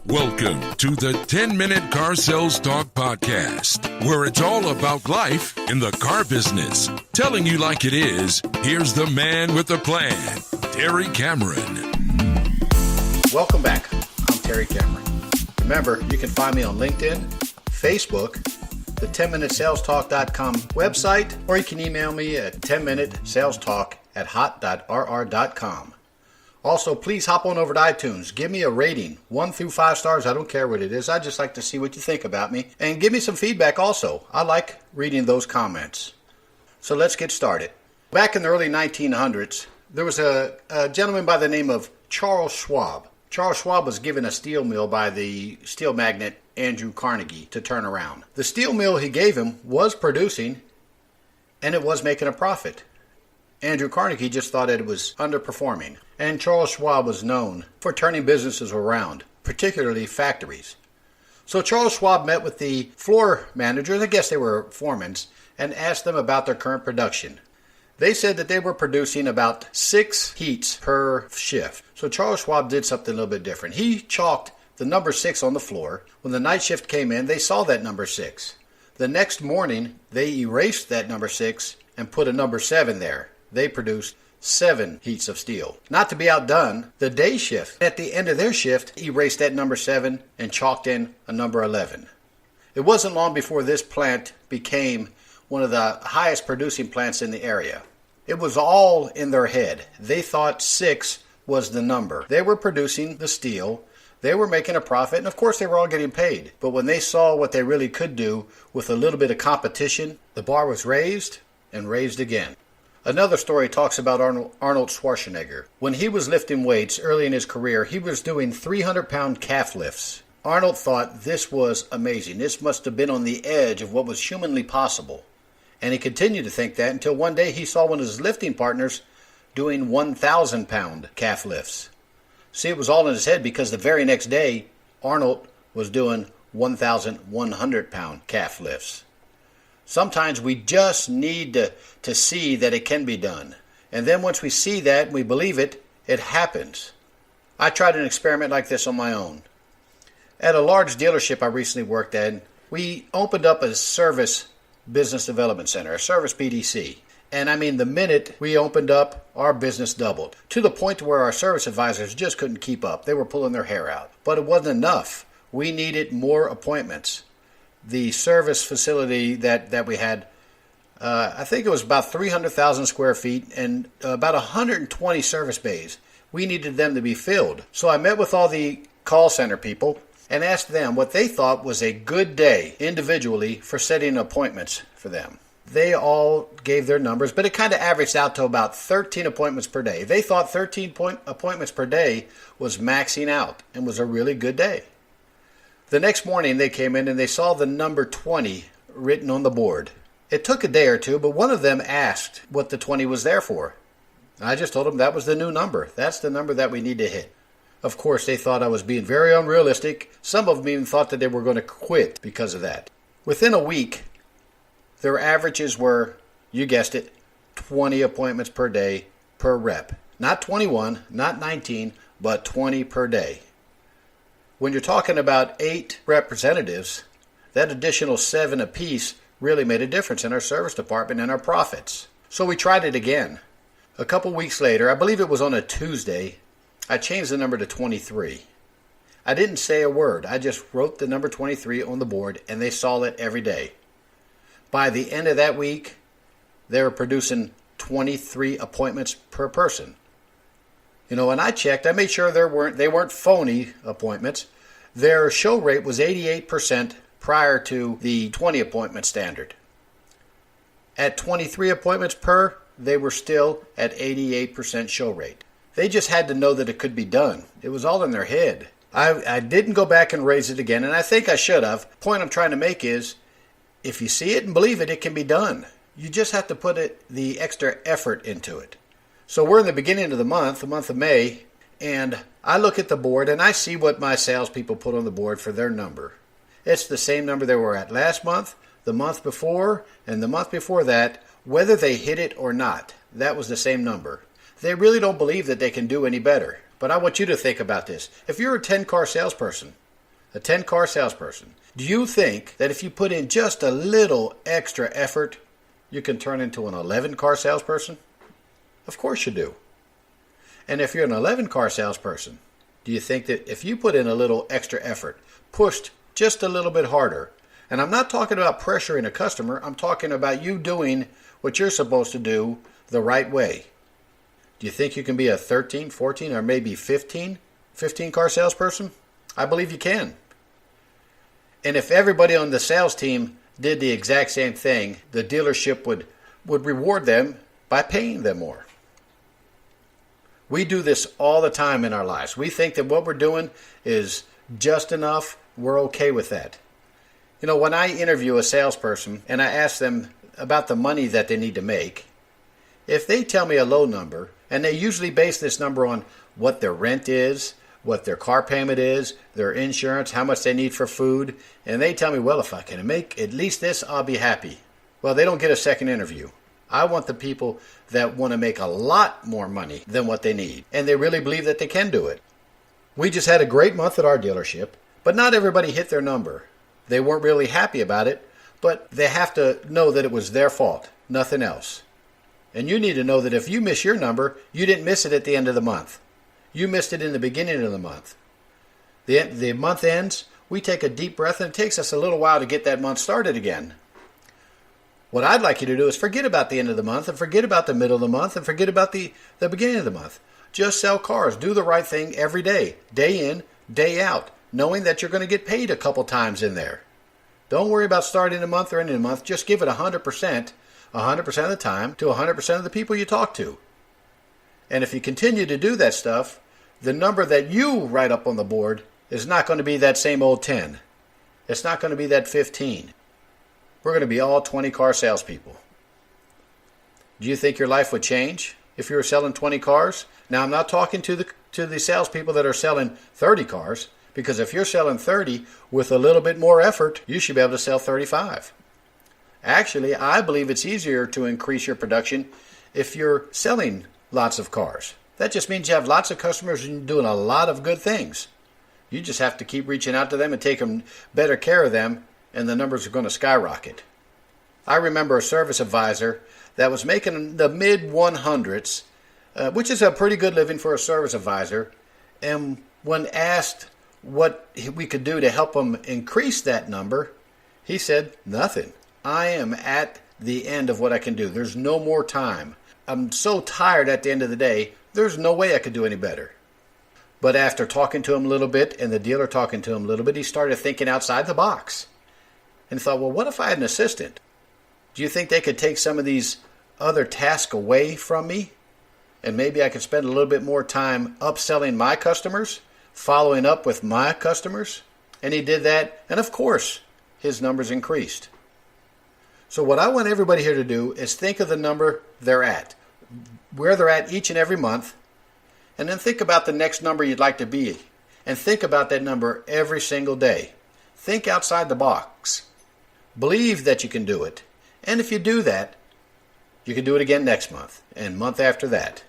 Welcome to the 10-Minute Car Sales Talk Podcast, where it's all about life in the car business. Telling you like it is, here's the man with the plan, Terry Cameron. Welcome back. I'm Terry Cameron. Remember, you can find me on LinkedIn, Facebook, the 10minutesalestalk.com website, or you can email me at 10minutesalestalk@hot.rr.com. Also, please hop on over to iTunes. Give me a rating, 1 through 5 stars. I don't care what it is. I just like to see what you think about me. And give me some feedback also. I like reading those comments. So let's get started. Back in the early 1900s, there was a gentleman by the name of Charles Schwab. Charles Schwab was given a steel mill by the steel magnate Andrew Carnegie to turn around. The steel mill he gave him was producing, and it was making a profit. Andrew Carnegie just thought that it was underperforming. And Charles Schwab was known for turning businesses around, particularly factories. So Charles Schwab met with the floor managers, I guess they were foremen, and asked them about their current production. They said that they were producing about 6 heats per shift. So Charles Schwab did something a little bit different. He chalked the number 6 on the floor. When the night shift came in, they saw that number 6. The next morning, they erased that number 6 and put a number 7 there. They produced 7 heats of steel. Not to be outdone, the day shift, at the end of their shift, erased that number 7 and chalked in a number 11. It wasn't long before this plant became one of the highest producing plants in the area. It was all in their head. They thought 6 was the number. They were producing the steel. They were making a profit, and of course they were all getting paid. But when they saw what they really could do with a little bit of competition, the bar was raised and raised again. Another story talks about Arnold Schwarzenegger. When he was lifting weights early in his career, he was doing 300-pound calf lifts. Arnold thought this was amazing. This must have been on the edge of what was humanly possible. And he continued to think that until one day he saw one of his lifting partners doing 1,000-pound calf lifts. See, it was all in his head because the very next day, Arnold was doing 1,100-pound calf lifts. Sometimes we just need to see that it can be done. And then once we see that and we believe it, it happens. I tried an experiment like this on my own. At a large dealership I recently worked at, we opened up a service business development center, a service BDC. And I mean, the minute we opened up, our business doubled. To the point where our service advisors just couldn't keep up. They were pulling their hair out. But it wasn't enough. We needed more appointments. The service facility that we had, I think it was about 300,000 square feet and about 120 service bays. We needed them to be filled. So I met with all the call center people and asked them what they thought was a good day individually for setting appointments for them. They all gave their numbers, but it kind of averaged out to about 13 appointments per day. They thought 13 appointments per day was maxing out and was a really good day. The next morning they came in and they saw the number 20 written on the board. It took a day or two, but one of them asked what the 20 was there for. I just told them that was the new number. That's the number that we need to hit. Of course, they thought I was being very unrealistic. Some of them even thought that they were going to quit because of that. Within a week, their averages were, you guessed it, 20 appointments per day per rep. Not 21, not 19, but 20 per day. When you're talking about 8 representatives, that additional 7 apiece really made a difference in our service department and our profits. So we tried it again. A couple weeks later, I believe it was on a Tuesday, I changed the number to 23. I didn't say a word. I just wrote the number 23 on the board, and they saw it every day. By the end of that week, they were producing 23 appointments per person. You know, and I checked. I made sure they weren't phony appointments. Their show rate was 88% prior to the 20 appointment standard. At 23 appointments per, they were still at 88% show rate. They just had to know that it could be done. It was all in their head. I didn't go back and raise it again, and I think I should have. The point I'm trying to make is, if you see it and believe it, it can be done. You just have to put the extra effort into it. So we're in the beginning of the month of May, and I look at the board and I see what my salespeople put on the board for their number. It's the same number they were at last month, the month before, and the month before that, whether they hit it or not. That was the same number. They really don't believe that they can do any better. But I want you to think about this. If you're a 10-car salesperson a 10-car salesperson. Do you think that if you put in just a little extra effort, you can turn into an 11-car salesperson? Of course you do. And if you're an 11-car salesperson, do you think that if you put in a little extra effort, pushed just a little bit harder, and I'm not talking about pressuring a customer, I'm talking about you doing what you're supposed to do the right way. Do you think you can be a 13, 14, or maybe 15-car salesperson? I believe you can. And if everybody on the sales team did the exact same thing, the dealership would reward them by paying them more. We do this all the time in our lives. We think that what we're doing is just enough. We're okay with that. You know, when I interview a salesperson and I ask them about the money that they need to make, if they tell me a low number, and they usually base this number on what their rent is, what their car payment is, their insurance, how much they need for food, and they tell me, well, if I can make at least this, I'll be happy. Well, they don't get a second interview. I want the people that want to make a lot more money than what they need, and they really believe that they can do it. We just had a great month at our dealership, but not everybody hit their number. They weren't really happy about it, but they have to know that it was their fault, nothing else. And you need to know that if you miss your number, you didn't miss it at the end of the month. You missed it in the beginning of the month. The month ends, we take a deep breath, and it takes us a little while to get that month started again. What I'd like you to do is forget about the end of the month, and forget about the middle of the month, and forget about the beginning of the month. Just sell cars. Do the right thing every day in, day out, knowing that you're going to get paid a couple times in there. Don't worry about starting a month or ending a month. Just give it 100% of the time to 100% of the people you talk to. And if you continue to do that stuff, the number that you write up on the board is not going to be that same old 10. It's not going to be that 15. We're going to be all 20-car salespeople. Do you think your life would change if you were selling 20 cars? Now, I'm not talking to the salespeople that are selling 30 cars, because if you're selling 30 with a little bit more effort, you should be able to sell 35. Actually, I believe it's easier to increase your production if you're selling lots of cars. That just means you have lots of customers and doing a lot of good things. You just have to keep reaching out to them and taking better care of them, and the numbers are going to skyrocket. I remember a service advisor that was making the mid-100s, which is a pretty good living for a service advisor, and when asked what we could do to help him increase that number, he said, nothing. I am at the end of what I can do. There's no more time. I'm so tired at the end of the day, there's no way I could do any better. But after talking to him a little bit, and the dealer talking to him a little bit, he started thinking outside the box. And thought, well, what if I had an assistant? Do you think they could take some of these other tasks away from me? And maybe I could spend a little bit more time upselling my customers, following up with my customers? And he did that, and of course, his numbers increased. So what I want everybody here to do is think of the number they're at, where they're at each and every month, and then think about the next number you'd like to be, and think about that number every single day. Think outside the box. Believe that you can do it. And if you do that, you can do it again next month, and month after that.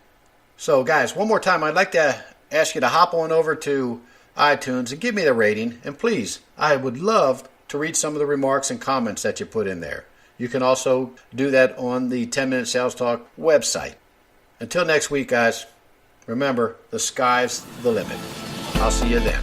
So guys, one more time, I'd like to ask you to hop on over to iTunes and give me the rating, and please, I would love to read some of the remarks and comments that you put in there. You can also do that on the 10-Minute Sales Talk website. Until next week, guys, remember, the sky's the limit. I'll see you then.